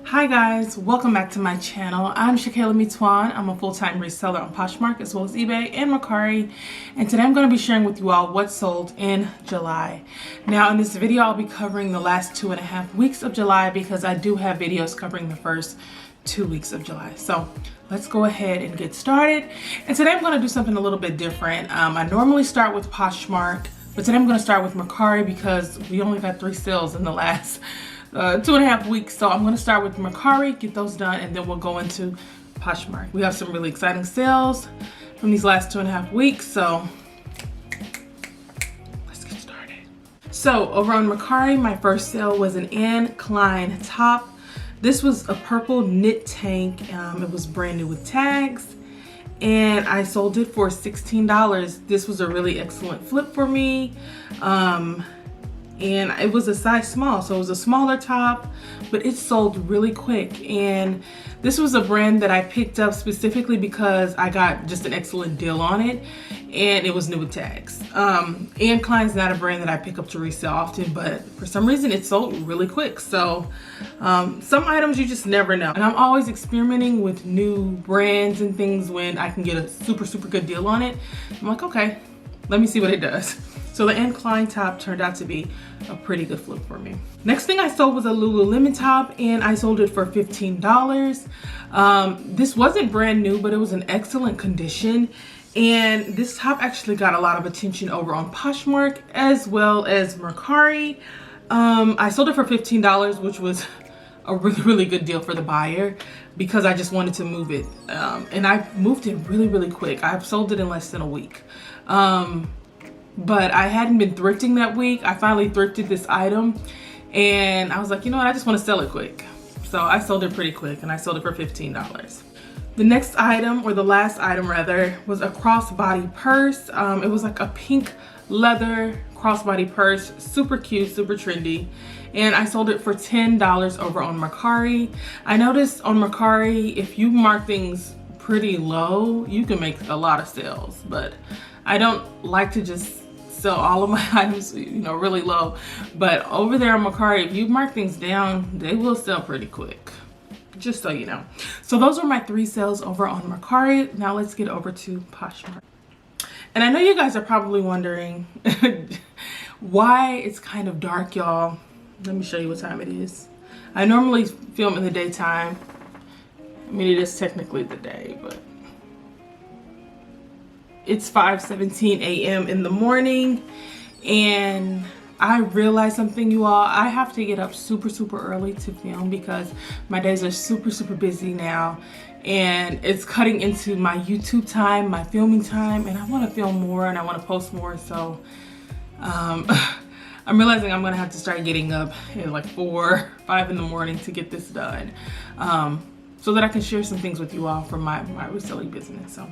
Hi guys, welcome back to my channel. I'm Shakayla. I'm a full-time reseller on Poshmark as well as eBay and Mercari, and today I'm going to be sharing with you all what sold in July. Now in this video I'll be covering the last 2.5 weeks of July because I do have videos covering the first 2 weeks of July. So let's go ahead and get started. And today I'm going to do something a little bit different. I normally start with Poshmark, but today I'm going to start with Mercari because we only got 3 sales in the last 2.5 weeks. So I'm going to start with Mercari, get those done, and then we'll go into Poshmark. We have some really exciting sales from these last 2.5 weeks, so let's get started. So over on Mercari, my first sale was an incline top. This was a purple knit tank. It was brand new with tags, and I sold it for $16. This was a really excellent flip for me. And it was a size small, so it was a smaller top, but it sold really quick. And this was a brand that I picked up specifically because I got just an excellent deal on it, and it was new with tags. Incline's not a brand that I pick up to resell often, but for some reason it sold really quick. So some items you just never know, and I'm always experimenting with new brands and things when I can get a super good deal on it. I'm like, okay, let me see what it does. So the incline top turned out to be a pretty good flip for me. Next thing I sold was a Lululemon top, and I sold it for $15. This wasn't brand new, but it was in excellent condition. And this top actually got a lot of attention over on Poshmark as well as Mercari. I sold it for $15, which was a really good deal for the buyer because I just wanted to move it. And I moved it really quick. I've sold it in less than a week. But I hadn't been thrifting that week. I finally thrifted this item, and I was like, you know what, I just want to sell it quick. So I sold it pretty quick, and I sold it for $15. The next item, or the last item rather, was a crossbody purse. It was like a pink leather crossbody purse, super cute, super trendy, and I sold it for $10 over on Mercari. I noticed on Mercari, if you mark things pretty low, you can make a lot of sales, but I don't like to just sell all of my items, you know, really low. But over there on Mercari, if you mark things down, they will sell pretty quick, just so you know. So those are my 3 sales over on Mercari. Now let's get over to Poshmark. And I know you guys are probably wondering why it's kind of dark, y'all. Let me show you what time it is. I normally film in the daytime. I mean, it is technically the day, but it's 5:17 a.m. in the morning, and I realized something, you all. I have to get up super early to film because my days are super busy now, and it's cutting into my YouTube time, my filming time, and I want to film more and I want to post more. So I'm realizing I'm gonna have to start getting up at like 4, 5 in the morning to get this done, so that I can share some things with you all from my reselling business. So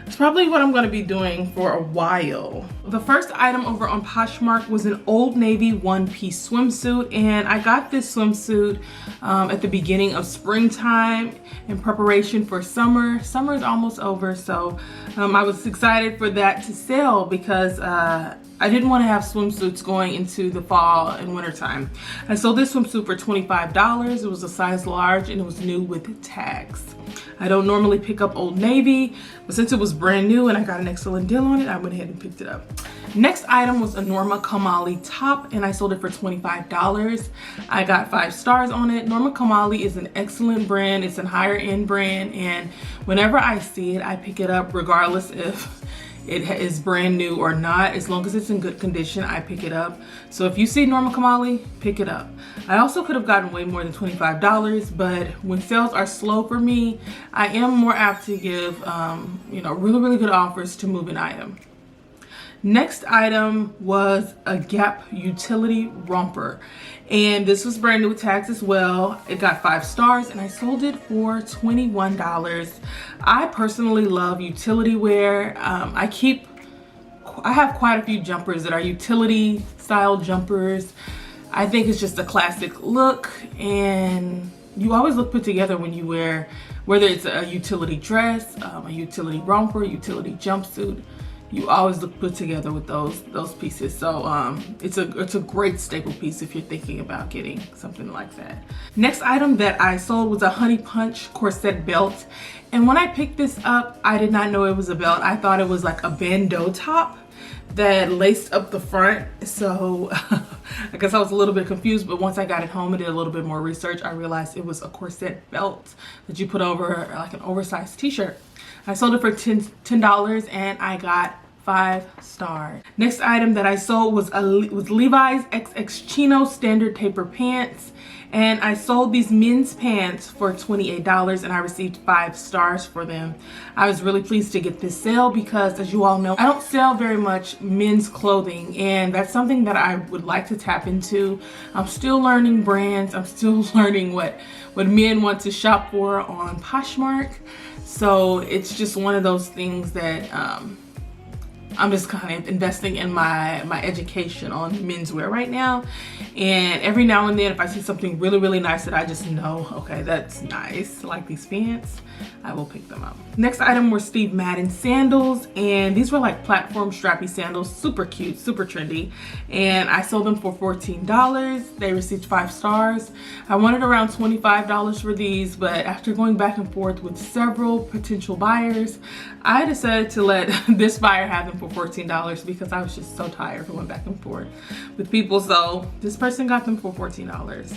it's probably what I'm going to be doing for a while. The first item over on Poshmark was an Old Navy one-piece swimsuit, and I got this swimsuit at the beginning of springtime in preparation for summer. Summer is almost over, so I was excited for that to sell because I didn't want to have swimsuits going into the fall and winter time. I sold this swimsuit for $25. It was a size large, and it was new with tags. I don't normally pick up Old Navy, but since it was brand new and I got an excellent deal on it, I went ahead and picked it up. Next item was a Norma Kamali top, and I sold it for $25. I got 5 stars on it. Norma Kamali is an excellent brand. It's a higher end brand, and whenever I see it, I pick it up regardless if it is brand new or not. As long as it's in good condition, I pick it up. So if you see Norma Kamali, pick it up. I also could have gotten way more than $25, but when sales are slow for me, I am more apt to give you know, really good offers to move an item. Next item was a Gap utility romper, and this was brand new with tags as well. It got 5 stars, and I sold it for $21. I personally love utility wear. I have quite a few jumpers that are utility style jumpers. I think it's just a classic look, and you always look put together when you wear, whether it's a utility dress, a utility romper, utility jumpsuit. you always look put together with those pieces. So it's a great staple piece if you're thinking about getting something like that. Next item that I sold was a honey punch corset belt. And when I picked this up, I did not know it was a belt. I thought it was like a bandeau top that laced up the front. So I guess I was a little bit confused, but once I got it home and did a little bit more research, I realized it was a corset belt that you put over like an oversized t-shirt. I sold it for $10 and I got 5 stars. Next item that I sold was Levi's XX Chino standard taper pants. And I sold these men's pants for $28 and I received 5 stars for them. I was really pleased to get this sale because, as you all know, I don't sell very much men's clothing, and that's something that I would like to tap into. I'm still learning brands. I'm still learning what men want to shop for on Poshmark. So it's just one of those things that I'm just kind of investing in my education on menswear right now. And every now and then, if I see something really, really nice that I just know, okay, that's nice, like these pants, I will pick them up. Next item were Steve Madden sandals, and these were like platform strappy sandals, super cute, super trendy. And I sold them for $14. They received 5 stars. I wanted around $25 for these, but after going back and forth with several potential buyers, I decided to let this buyer have them for $14 because I was just so tired of going back and forth with people. So this person got them for $14.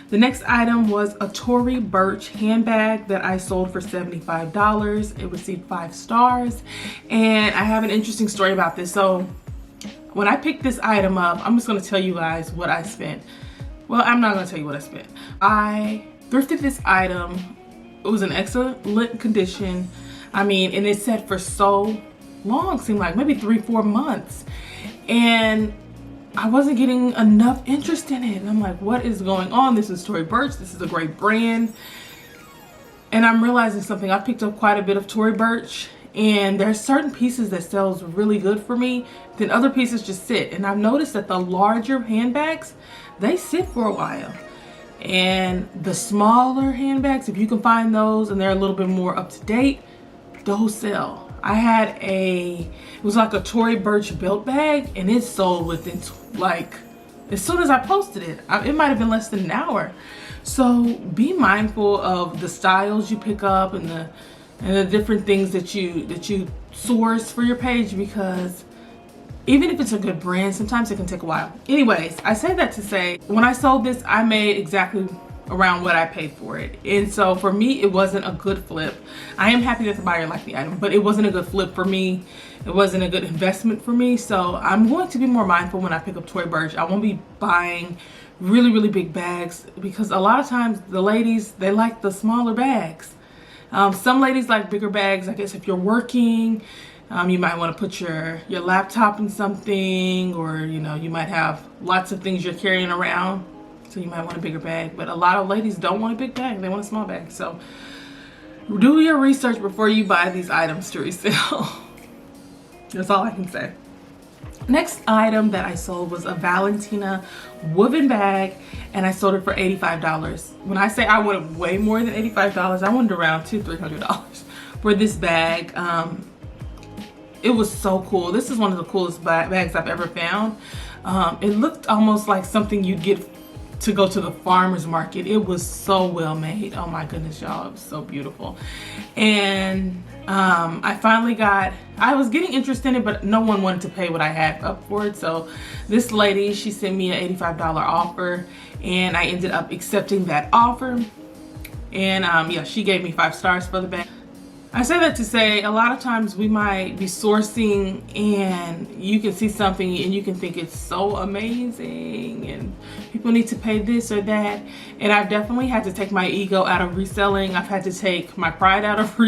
The next item was a Tory Burch handbag that I sold for $75. It received 5 stars. And I have an interesting story about this. So when I picked this item up, I'm just going to tell you guys what I spent. Well, I'm not going to tell you what I spent. I thrifted this item. It was in excellent condition. I mean, and it sat for so long, seemed like maybe 3-4 months. And I wasn't getting enough interest in it. And I'm like, what is going on? This is Tory Burch. This is a great brand. And I'm realizing something. I picked up quite a bit of Tory Burch, and there's certain pieces that sells really good for me. Then other pieces just sit. And I've noticed that the larger handbags, they sit for a while. And the smaller handbags, if you can find those and they're a little bit more up to date, those sell. I had it was like a Tory Burch belt bag, and it sold within like, as soon as I posted it. It might have been less than an hour. So be mindful of the styles you pick up and the different things that you source for your page, because even if it's a good brand, sometimes it can take a while. Anyways, I say that to say, when I sold this, I made exactly around what I paid for it. And so for me, it wasn't a good flip. I am happy that the buyer liked the item, but it wasn't a good flip for me. It wasn't a good investment for me. So I'm going to be more mindful when I pick up Tory Burch. I won't be buying really, really big bags, because a lot of times the ladies, they like the smaller bags. Some ladies like bigger bags. I guess if you're working, you might want to put your laptop in something, or you might have lots of things you're carrying around. So you might want a bigger bag, but a lot of ladies don't want a big bag. They want a small bag. So do your research before you buy these items to resell. That's all I can say. Next item that I sold was a Valentino Woven Bag, and I sold it for $85. When I say I wanted way more than $85, I wanted around $200-300 for this bag. It was so cool. This is one of the coolest bags I've ever found. It looked almost like something you'd get to go to the farmer's market. It was so well made. Oh my goodness, y'all, it was so beautiful. And I was getting interested in it, but no one wanted to pay what I had up for it. So this lady, she sent me an $85 offer, and I ended up accepting that offer. And yeah, she gave me 5 stars for the bag. I say that to say, a lot of times we might be sourcing and you can see something and you can think it's so amazing and people need to pay this or that. And I've definitely had to take my ego out of reselling. I've had to take my pride out of,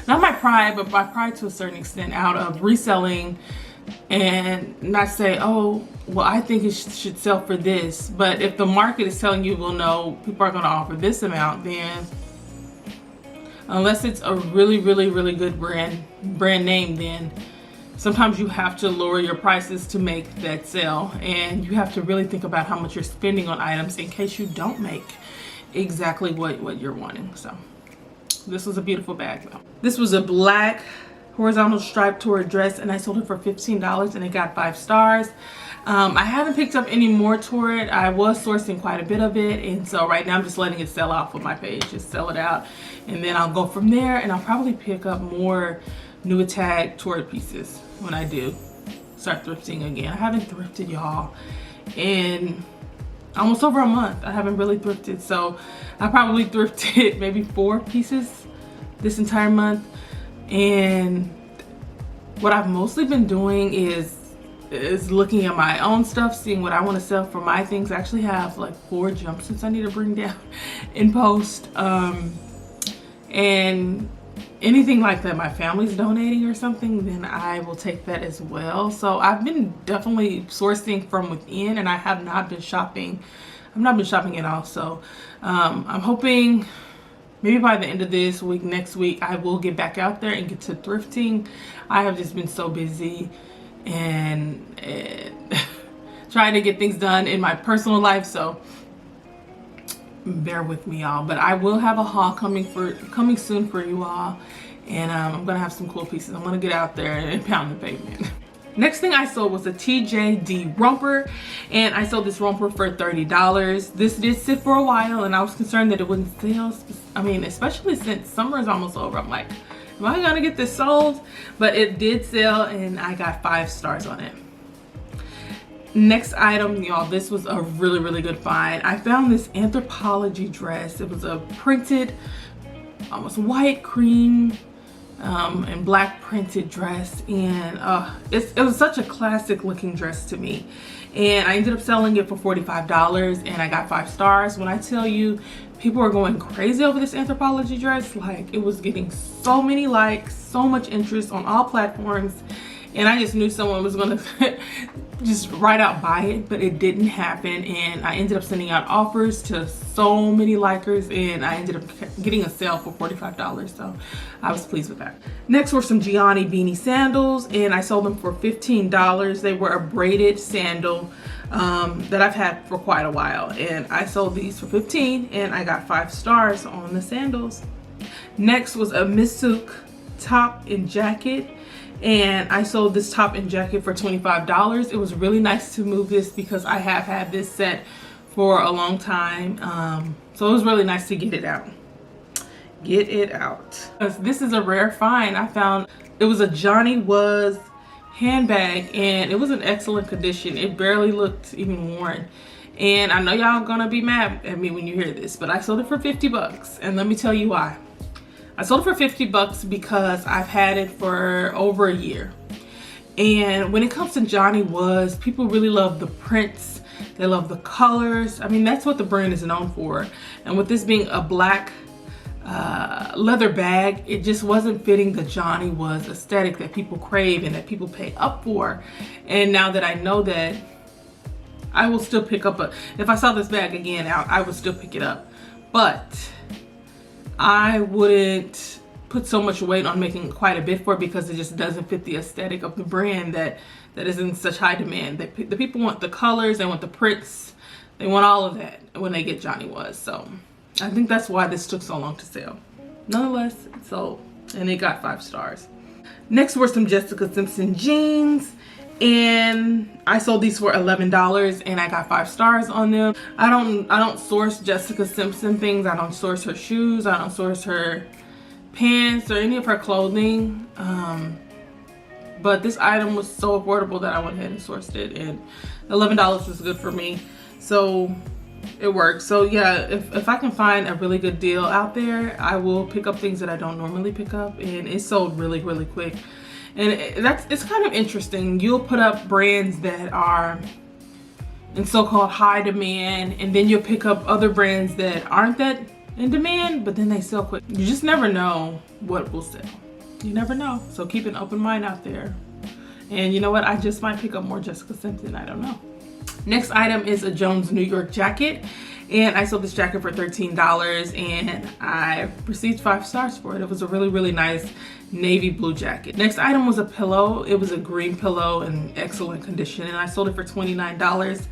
not my pride, but my pride to a certain extent out of reselling, and not say, oh, well, I think it should sell for this. But if the market is telling you, well, no, people are going to offer this amount, then unless it's a really, really, really good brand name, then sometimes you have to lower your prices to make that sale. And you have to really think about how much you're spending on items in case you don't make exactly what you're wanting. So this was a beautiful bag though. This was a black horizontal striped Tory dress, and I sold it for $15 and it got 5 stars. I haven't picked up any more Tory. I was sourcing quite a bit of it, and so right now I'm just letting it sell off on my page. Just sell it out, and then I'll go from there, and I'll probably pick up more new attack Tory pieces when I do start thrifting again. I haven't thrifted, y'all, in almost over a month. I haven't really thrifted, so I probably thrifted maybe 4 pieces this entire month. And what I've mostly been doing is looking at my own stuff, seeing what I want to sell for my things. I actually have like 4 jumpsuits I need to bring down in post, and anything like that my family's donating or something, then I will take that as well. So I've been definitely sourcing from within, and I have not been shopping. I've not been shopping at all. So I'm hoping maybe by the end of this week, next week, I will get back out there and get to thrifting. I have just been so busy and trying to get things done in my personal life, so bear with me, y'all. But I will have a haul coming soon for you all, and I'm gonna have some cool pieces. I'm gonna get out there and pound the pavement. Next thing I sold was a TJD romper, and I sold this romper for $30. This did sit for a while, and I was concerned that it wouldn't sell. I mean, especially since summer is almost over. I'm like, am I gonna get this sold? But it did sell, and I got 5 stars on it. Next item, y'all, this was a really good find. I found this Anthropology dress. It was a printed, almost white, cream, and black printed dress, and it was such a classic looking dress to me, and I ended up selling it for $45, and I got 5 stars. When I tell you, people were going crazy over this Anthropology dress. Like, it was getting so many likes, so much interest on all platforms, and I just knew someone was gonna just right out buy it, but it didn't happen, and I ended up sending out offers to so many likers, and I ended up getting a sale for $45, so I was pleased with that. Next were some Johnnie Beanie sandals, and I sold them for $15. They were a braided sandal that I've had for quite a while, and I sold these for $15, and I got 5 stars on the sandals. Next was a Misook top and jacket, and I sold this top and jacket for $25. It was really nice to move this because I have had this set for a long time, so it was really nice to get it out. This is a rare find. I found it was a Johnnie Wuzz handbag, and it was in excellent condition. It barely looked even worn, and I know y'all gonna be mad at me when you hear this, but I sold it for 50 bucks, and let me tell you why. I sold it for 50 bucks because I've had it for over a year. And when it comes to Johnnie Wuzz, people really love the prints. They love the colors. I mean, that's what the brand is known for. And with this being a black leather bag, it just wasn't fitting the Johnnie Wuzz aesthetic that people crave and that people pay up for. And now that I know that, I will still pick up if I saw this bag again, I would still pick it up. But I wouldn't put so much weight on making quite a bit for it because it just doesn't fit the aesthetic of the brand that is in such high demand. The people want the colors, they want the prints, they want all of that when they get Johnnie Wuzz. So I think that's why this took so long to sell. Nonetheless, it sold, and it got 5 stars. Next were some Jessica Simpson jeans, and I sold these for $11, and I got 5 stars on them. I don't source Jessica Simpson things. I don't source her shoes. I don't source her pants or any of her clothing. But this item was so affordable that I went ahead and sourced it, and $11 was good for me. So it works. So yeah, if I can find a really good deal out there, I will pick up things that I don't normally pick up, and it sold really quick. And it's kind of interesting. You'll put up brands that are in so-called high demand, and then you'll pick up other brands that aren't that in demand, but then they sell quick. You just never know what will sell. You never know. So keep an open mind out there. And you know what? I just might pick up more Jessica Simpson. I don't know. Next item is a Jones New York jacket, and I sold this jacket for $13, and I received 5 stars for it. It was a really nice navy blue jacket. Next item was a pillow. It was a green pillow in excellent condition, and I sold it for $29,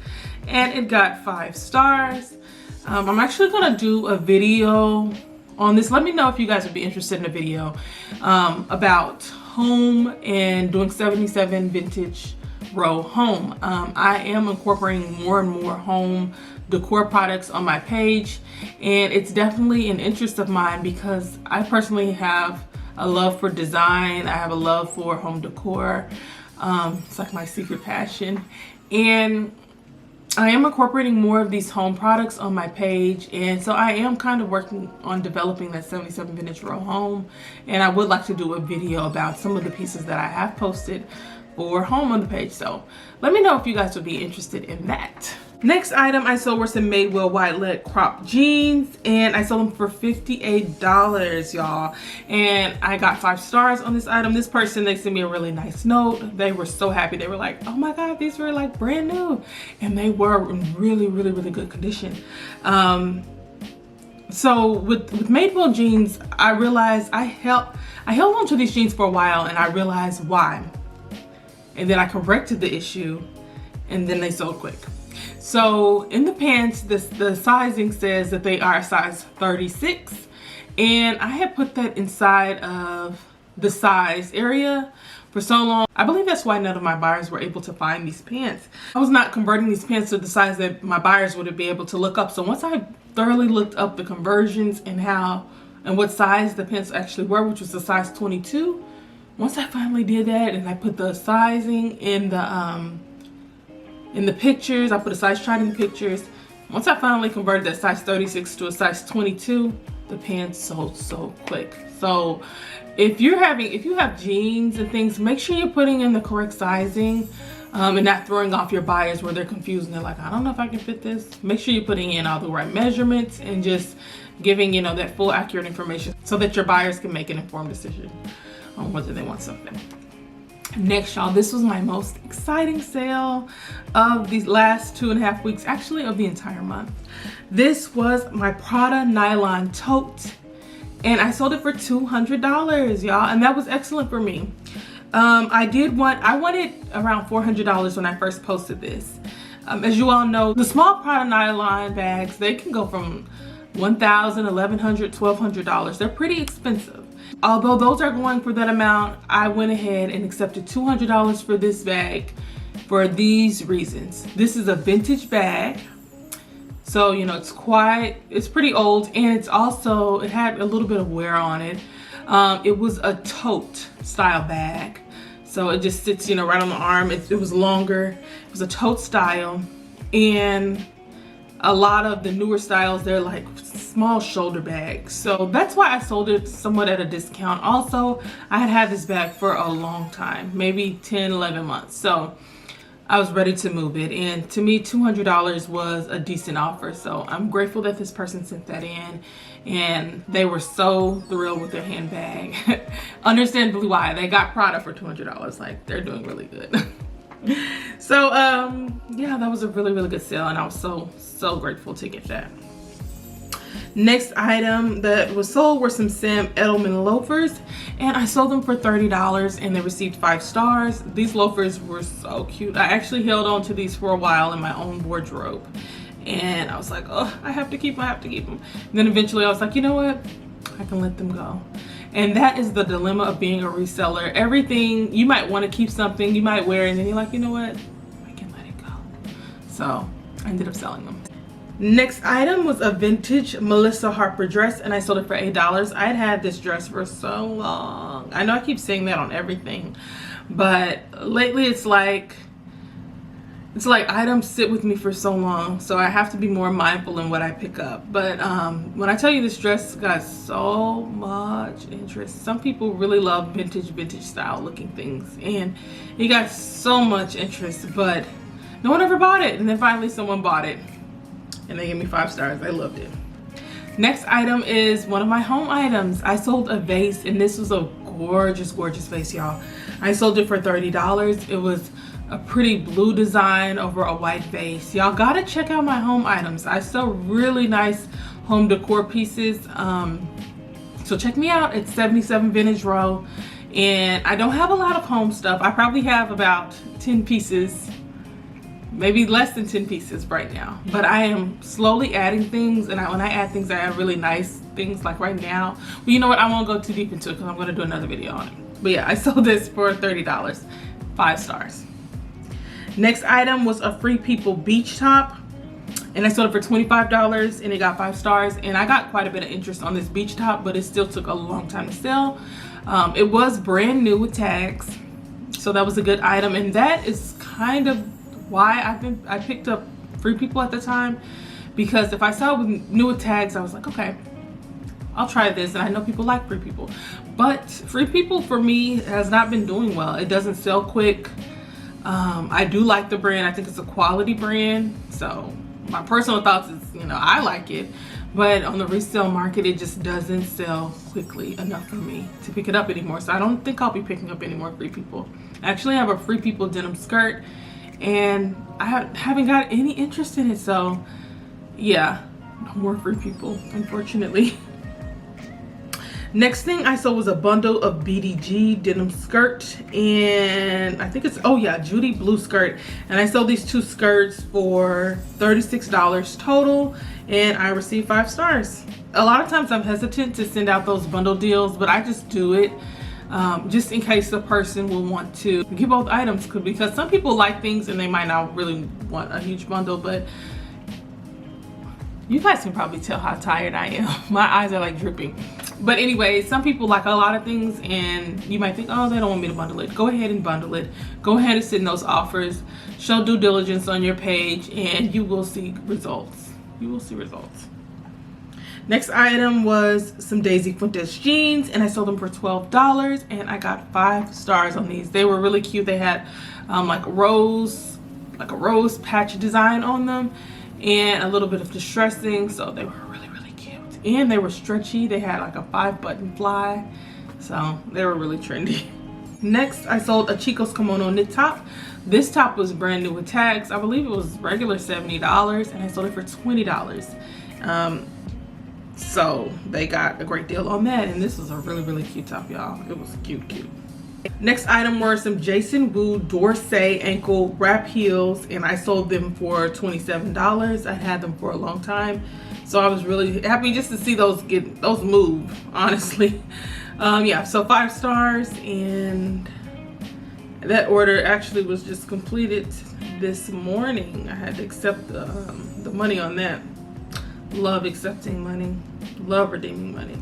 and it got 5 stars. I'm actually gonna do a video on this. Let me know if you guys would be interested in a video about home and doing 77 vintage row home. I am incorporating more and more home decor products on my page, and it's definitely an interest of mine because I personally have a love for design. I have a love for home decor. It's like my secret passion, and I am incorporating more of these home products on my page, and so I am kind of working on developing that 77 vintage row home, and I would like to do a video about some of the pieces that I have posted for home on the page. So let me know if you guys would be interested in that. Next item I sold were some Madewell wide leg crop jeans, and I sold them for $58, y'all, and I got 5 stars on this item. This person, they sent me a really nice note. They were so happy. They were like, oh my god, these were like brand new, and they were in really good condition. So with Madewell jeans, I realized I held on to these jeans for a while, and I realized why, and then I corrected the issue, and then they sold quick. So in the pants, the sizing says that they are a size 36, and I had put that inside of the size area for so long. I believe that's why none of my buyers were able to find these pants. I was not converting these pants to the size that my buyers would be able to look up. So once I thoroughly looked up the conversions and what size the pants actually were, which was a size 22, once I finally did that and I put the sizing in the pictures, I put a size chart in the pictures. Once I finally converted that size 36 to a size 22, the pants sold so quick. So if you have jeans and things, make sure you're putting in the correct sizing, and not throwing off your buyers where they're confused and they're like, I don't know if I can fit this. Make sure you're putting in all the right measurements and just giving, you know, that full accurate information so that your buyers can make an informed decision on whether they want something. Next, y'all, this was my most exciting sale of these last 2.5 weeks, actually of the entire month. This was my Prada nylon tote, and I sold it for $200, y'all, and that was excellent for me. I wanted around $400 when I first posted this. As you all know, the small Prada nylon bags, they can go from $1,000, $1,100, $1,200. They're pretty expensive. Although those are going for that amount, I went ahead and accepted $200 for this bag for these reasons. This is a vintage bag, so you know it's pretty old, and it had a little bit of wear on it. It was a tote style bag, so it just sits, you know, right on the arm. It was longer. It was a tote style, and a lot of the newer styles, they're like small shoulder bags. So that's why I sold it somewhat at a discount. Also, I had this bag for a long time, maybe 10, 11 months. So I was ready to move it. And to me, $200 was a decent offer. So I'm grateful that this person sent that in, and they were so thrilled with their handbag. Understandably why. They got Prada for $200. Like, they're doing really good. So yeah, that was a really good sale, and I was so grateful to get that. Next item that was sold were some Sam Edelman loafers, and I sold them for $30, and they received 5 stars. These loafers were so cute. I actually held on to these for a while in my own wardrobe, and I was like, oh, I have to keep them. And then eventually I was like, you know what, I can let them go. And that is the dilemma of being a reseller. Everything, you might want to keep something, you might wear it, and then you're like, you know what, I can let it go. So I ended up selling them. Next item was a vintage Melissa Harper dress, and I sold it for $8. I had this dress for so long. I know I keep saying that on everything, but lately it's like items sit with me for so long, so I have to be more mindful in what I pick up. But when I tell you, this dress got so much interest. Some people really love vintage style looking things, and it got so much interest, but no one ever bought it. And then finally someone bought it, and they gave me 5 stars. I loved it. Next item is one of my home items. I sold a vase, and this was a gorgeous vase, y'all. I sold it for $30. It was a pretty blue design over a white vase. Y'all gotta check out my home items. I sell really nice home decor pieces. So check me out at 77 Vintage Row. And I don't have a lot of home stuff. I probably have about 10 pieces, maybe less than 10 pieces right now. But I am slowly adding things, and when I add things, I add really nice things like right now. Well, you know what, I won't go too deep into it because I'm gonna do another video on it. But yeah, I sold this for $30, 5 stars. Next item was a Free People beach top, and I sold it for $25 and it got 5 stars. And I got quite a bit of interest on this beach top, but it still took a long time to sell. It was brand new with tags, so that was a good item. And that is kind of why I picked up Free People at the time, because if I saw it with new with tags, I was like, okay, I'll try this. And I know people like Free People, but Free People for me has not been doing well. It doesn't sell quick. I do like the brand. I think it's a quality brand. So my personal thoughts is, you know, I like it, but on the resale market, it just doesn't sell quickly enough for me to pick it up anymore. So I don't think I'll be picking up any more Free People. I actually have a Free People denim skirt, and I haven't got any interest in it. So yeah, no more Free People, unfortunately. Next thing I saw was a bundle of BDG denim skirt, and I think it's, oh yeah, Judy blue skirt. And I sold these 2 skirts for $36 total, and I received 5 stars. A lot of times I'm hesitant to send out those bundle deals, but I just do it just in case the person will want to get both items, because some people like things and they might not really want a huge bundle. But you guys can probably tell how tired I am. My eyes are like dripping. But anyway, some people like a lot of things, and you might think, oh, they don't want me to bundle it. Go ahead and bundle it. Go ahead and send those offers. Show due diligence on your page, and you will see results. You will see results. Next item was some Daisy Fuentes jeans, and I sold them for $12, and I got 5 stars on these. They were really cute. They had like a rose patch design on them, and a little bit of distressing, so they were really cute. And they were stretchy. They had like a 5-button fly, so they were really trendy. Next, I sold a Chico's Kimono Knit top. This top was brand new with tags. I believe it was regular $70, and I sold it for $20. So they got a great deal on that, and this was a really cute top, y'all. It was cute. Next item were some Jason Wu Dorsey ankle wrap heels, and I sold them for $27. I had them for a long time, so I was really happy just to see those move, honestly. Yeah, so 5 stars, and that order actually was just completed this morning. I had to accept the money on that. Love accepting money, love redeeming money.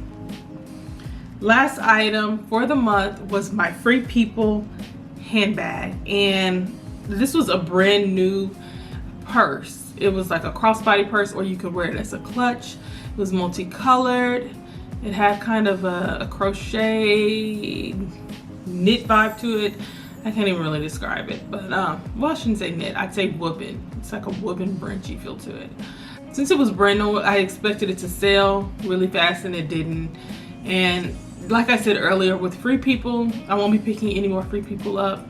Last item for the month was my Free People handbag, and this was a brand new purse. It was like a crossbody purse, or you could wear it as a clutch. It was multicolored. It had kind of a crochet knit vibe to it. I can't even really describe it, but well, I shouldn't say knit, I'd say woven. It's like a woven branchy feel to it. Since it was brand new, I expected it to sell really fast, and it didn't. And like I said earlier, with Free People, I won't be picking any more Free People up.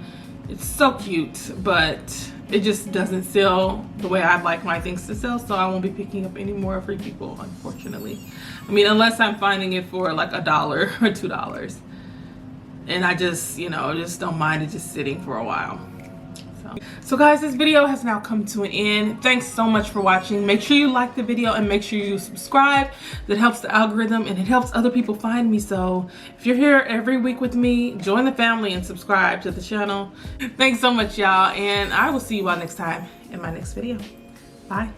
It's so cute, but it just doesn't sell the way I'd like my things to sell, so I won't be picking up any more Free People, unfortunately. I mean, unless I'm finding it for like $1 or $2. And I just, you know, just don't mind it just sitting for a while. So guys, this video has now come to an end. Thanks so much for watching. Make sure you like the video and make sure you subscribe. That helps the algorithm and it helps other people find me. So if you're here every week with me, join the family and subscribe to the channel. Thanks so much, y'all, and I will see you all next time in my next video. Bye.